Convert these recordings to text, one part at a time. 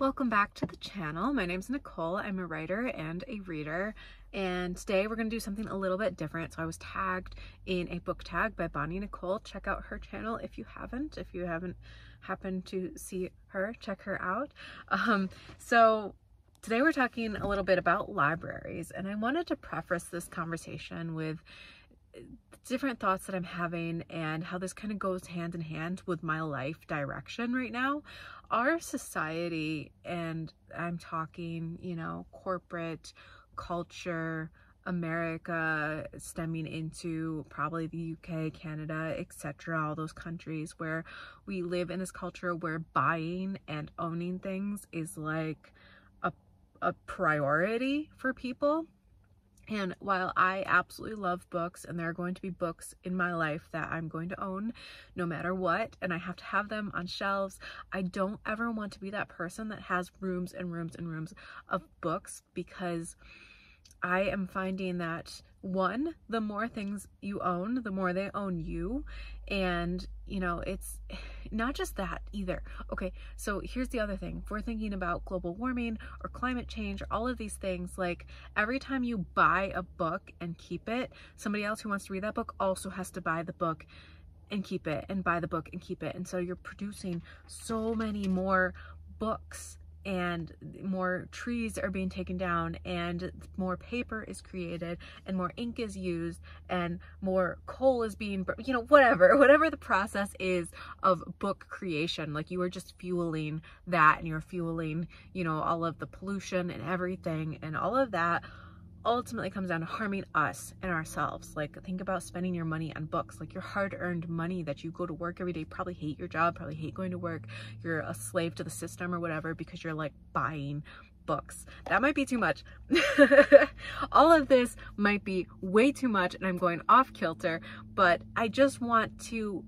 Welcome back to the channel. My name's Nicole. I'm a writer and a reader, and today we're going to do something a little bit different. So I was tagged in a book tag by Bonnie Nicole. Check out her channel if you haven't. If you haven't happened to see her, check her out. So today we're talking a little bit about libraries, and I wanted to preface this conversation with different thoughts that I'm having and how this kind of goes hand in hand with my life direction right now. Our society, and I'm talking, corporate culture, America, stemming into probably the UK, Canada, etc., all those countries where we live in this culture where buying and owning things is like a priority for people. And while I absolutely love books, and there are going to be books in my life that I'm going to own no matter what, and I have to have them on shelves, I don't ever want to be that person that has rooms and rooms and rooms of books, because I am finding that, one, the more things you own, the more they own you. And it's not just that either. Okay, so here's the other thing. If we're thinking about global warming or climate change or all of these things, like every time you buy a book and keep it, somebody else who wants to read that book also has to buy the book and keep it, and buy the book and keep it. And so you're producing so many more books, and more trees are being taken down, and more paper is created, and more ink is used, and more coal is being, whatever the process is of book creation. Like, you are just fueling that, and you're fueling, all of the pollution and everything, and all of that ultimately comes down to harming us and ourselves. Like, think about spending your money on books, like your hard-earned money that you go to work every day, probably hate your job, probably hate going to work, you're a slave to the system or whatever, because you're like buying books. That might be too much. All of this might be way too much, and I'm going off kilter, but I just want to,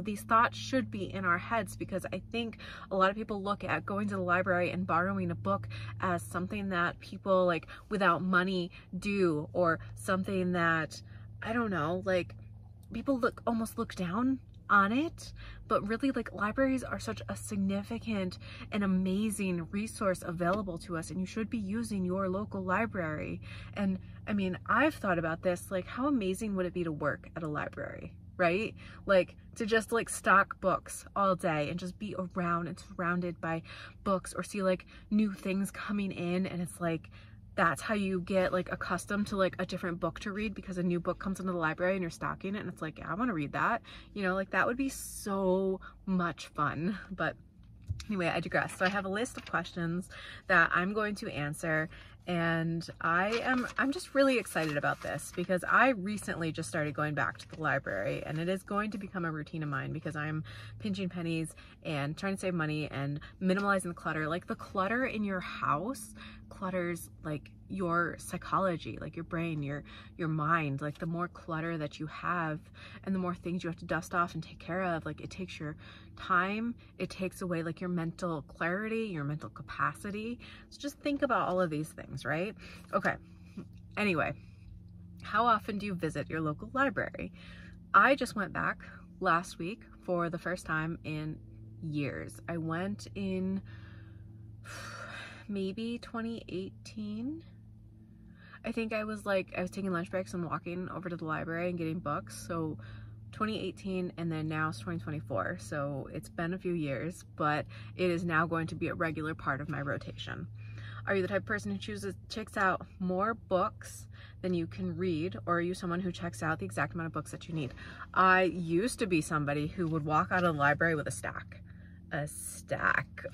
these thoughts should be in our heads, because I think a lot of people look at going to the library and borrowing a book as something that people like without money do, or something that, I don't know, like people almost look down on it. But really, like, libraries are such a significant and amazing resource available to us, and you should be using your local library. And I mean, I've thought about this, like, how amazing would it be to work at a library, right? Like, to just like stock books all day and just be around and surrounded by books, or see like new things coming in, and it's like that's how you get like accustomed to like a different book to read, because a new book comes into the library and you're stocking it, and it's like, yeah, I want to read that, like that would be so much fun. But anyway, I digress. So I have a list of questions that I'm going to answer, and I'm just really excited about this, because I recently just started going back to the library, and it is going to become a routine of mine, because I'm pinching pennies and trying to save money and minimalizing the clutter. Like, the clutter in your house clutters like your psychology, like your brain, your mind. Like, the more clutter that you have and the more things you have to dust off and take care of, like, it takes your time, it takes away like your mental clarity, your mental capacity. So just think about all of these things, right? Okay, anyway, how often do you visit your local library? I just went back last week for the first time in years. I went in maybe 2018. I think I was taking lunch breaks and walking over to the library and getting books. So 2018, and then now it's 2024. So it's been a few years, but it is now going to be a regular part of my rotation. Are you the type of person who checks out more books than you can read, or are you someone who checks out the exact amount of books that you need? I used to be somebody who would walk out of the library with a stack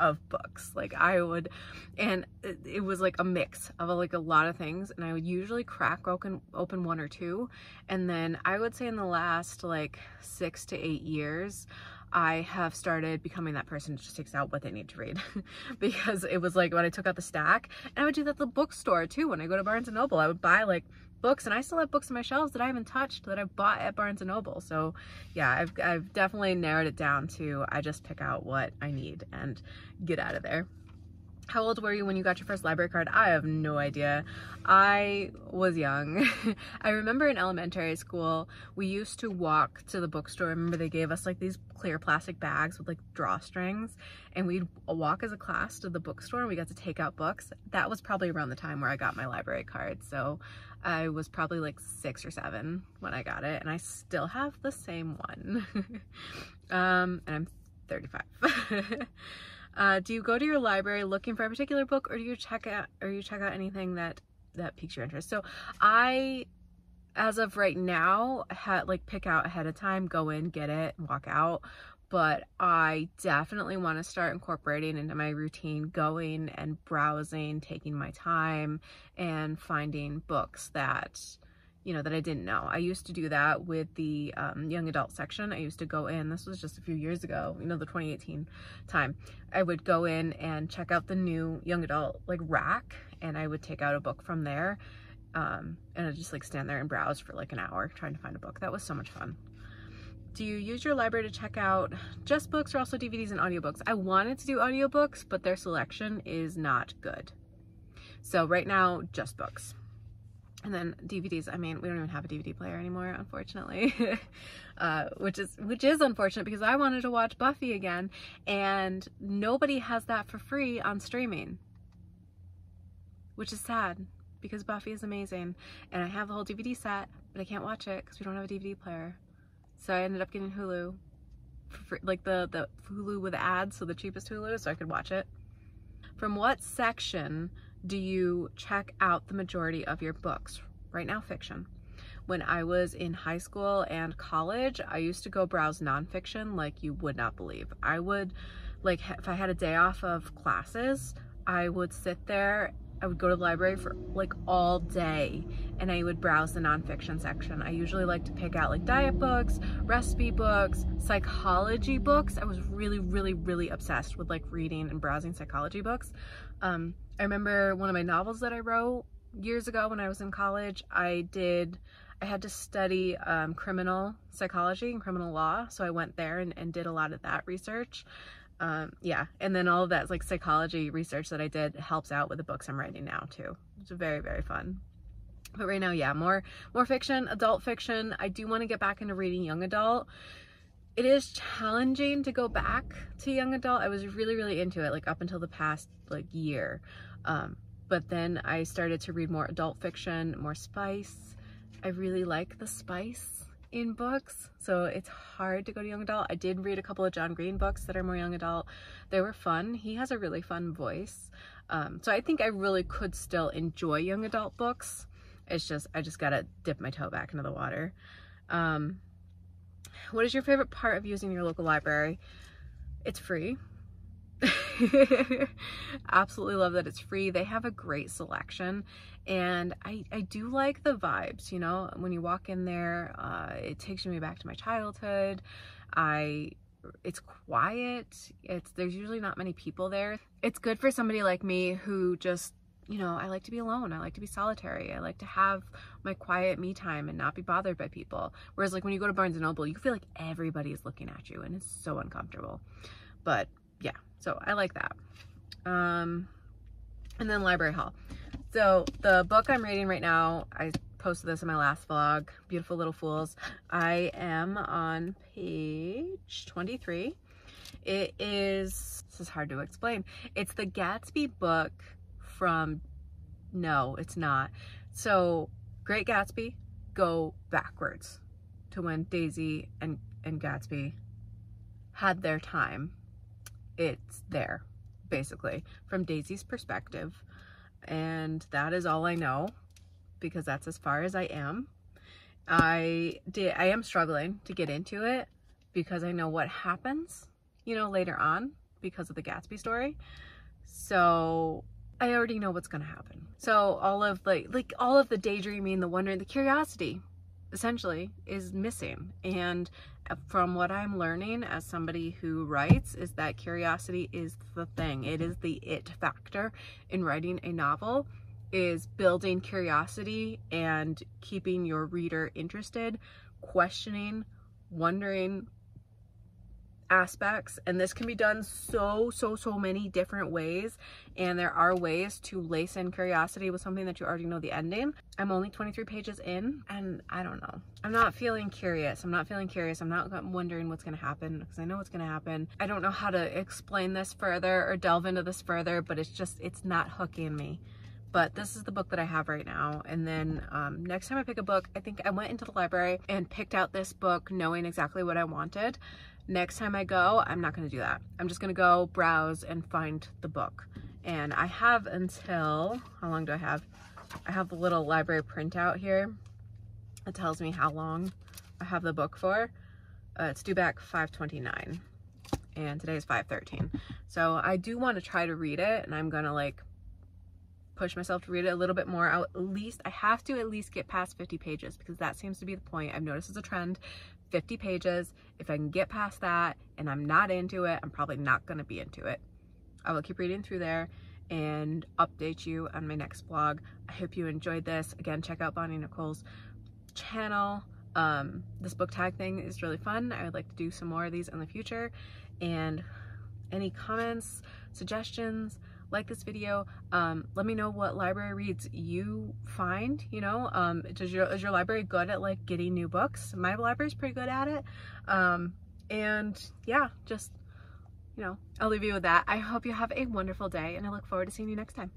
of books. Like, I would, and it was like a mix of like a lot of things, and I would usually crack open one or two. And then I would say in the last like 6 to 8 years, I have started becoming that person who just takes out what they need to read. Because it was like when I took out the stack, and I would do that at the bookstore too. When I go to Barnes & Noble, I would buy like books, and I still have books on my shelves that I haven't touched, that I bought at Barnes & Noble. So yeah, I've definitely narrowed it down to, I just pick out what I need and get out of there. How old were you when you got your first library card? I have no idea. I was young. I remember in elementary school, we used to walk to the bookstore. I remember they gave us like these clear plastic bags with like drawstrings, and we'd walk as a class to the bookstore and we got to take out books. That was probably around the time where I got my library card. So I was probably like 6 or 7 when I got it, and I still have the same one. And I'm 35. Do you go to your library looking for a particular book, or do you check out anything that piques your interest? So I, as of right now, pick out ahead of time, go in, get it, and walk out. But I definitely want to start incorporating into my routine going and browsing, taking my time, and finding books that, you know, that I didn't know. I used to do that with the young adult section. I used to go in, this was just a few years ago, you know, the 2018 time. I would go in and check out the new young adult like rack, and I would take out a book from there. And I'd just like stand there and browse for like an hour trying to find a book. That was so much fun. Do you use your library to check out just books or also DVDs and audiobooks? I wanted to do audiobooks, but their selection is not good. So right now, just books. And then DVDs, I mean, we don't even have a DVD player anymore, unfortunately, which is unfortunate because I wanted to watch Buffy again, and nobody has that for free on streaming, which is sad because Buffy is amazing, and I have the whole DVD set, but I can't watch it because we don't have a DVD player. So I ended up getting Hulu, for free, like the Hulu with ads, so the cheapest Hulu, so I could watch it. From what section do you check out the majority of your books? Right now, fiction. When I was in high school and college, I used to go browse nonfiction like you would not believe. I would, like, if I had a day off of classes, I would sit there, I would go to the library for like all day, and I would browse the nonfiction section. I usually like to pick out like diet books, recipe books, psychology books. I was really, really, really obsessed with like reading and browsing psychology books. I remember one of my novels that I wrote years ago when I was in college. I had to study criminal psychology and criminal law, so I went there and did a lot of that research. Yeah, and then all of that like psychology research that I did helps out with the books I'm writing now too. It's very, very fun. But right now, yeah, more fiction, adult fiction. I do want to get back into reading young adult. It is challenging to go back to young adult. I was really, really into it like up until the past like year. But then I started to read more adult fiction, more spice. I really like the spice in books, so it's hard to go to young adult. I did read a couple of John Green books that are more young adult. They were fun. He has a really fun voice. So I think I really could still enjoy young adult books. It's just, I just gotta dip my toe back into the water. What is your favorite part of using your local library? It's free. Absolutely love that it's free. They have a great selection, and I do like the vibes, you know, when you walk in there, it takes me back to my childhood. It's quiet. There's usually not many people there. It's good for somebody like me who just, you know, I like to be alone. I like to be solitary. I like to have my quiet me time and not be bothered by people. Whereas like when you go to Barnes & Noble, you feel like everybody is looking at you and it's so uncomfortable. But yeah, so I like that. And then library haul. So the book I'm reading right now, I posted this in my last vlog, Beautiful Little Fools. I am on page 23. It is, this is hard to explain. It's the Gatsby book from, no, it's not. So Great Gatsby, go backwards to when Daisy and Gatsby had their time. It's there, basically, from Daisy's perspective. And that is all I know, because that's as far as I am. I am struggling to get into it because I know what happens, you know, later on because of the Gatsby story. So I already know what's going to happen. So all of all of the daydreaming, the wondering, the curiosity essentially is missing. And from what I'm learning as somebody who writes is that curiosity is the thing. It is the it factor in writing a novel, is building curiosity and keeping your reader interested, questioning, wondering, aspects, and this can be done so many different ways, and there are ways to lace in curiosity with something that you already know the ending. I'm only 23 pages in, and I don't know, I'm not feeling curious. I'm not wondering what's gonna happen, because I know what's gonna happen. I don't know how to explain this further or delve into this further, but it's not hooking me. But this is the book that I have right now. And then next time I pick a book, I think I went into the library and picked out this book knowing exactly what I wanted. Next time I go, I'm not gonna do that. I'm just gonna go browse and find the book. And I have until, how long do I have? I have the little library printout here. It tells me how long I have the book for. It's due back 5/29 and today is 5/13. So I do want to try to read it, and I'm gonna like push myself to read it a little bit more. I have to at least get past 50 pages, because that seems to be the point. I've noticed as a trend, 50 pages. If I can get past that and I'm not into it, I'm probably not going to be into it. I will keep reading through there and update you on my next vlog. I hope you enjoyed this. Again, check out Bonnie Nicole's channel. This book tag thing is really fun. I would like to do some more of these in the future. And any comments, suggestions, like this video, let me know what library reads you find. You know, is your library good at like getting new books? My library's pretty good at it. And yeah, just, you know, I'll leave you with that. I hope you have a wonderful day, and I look forward to seeing you next time.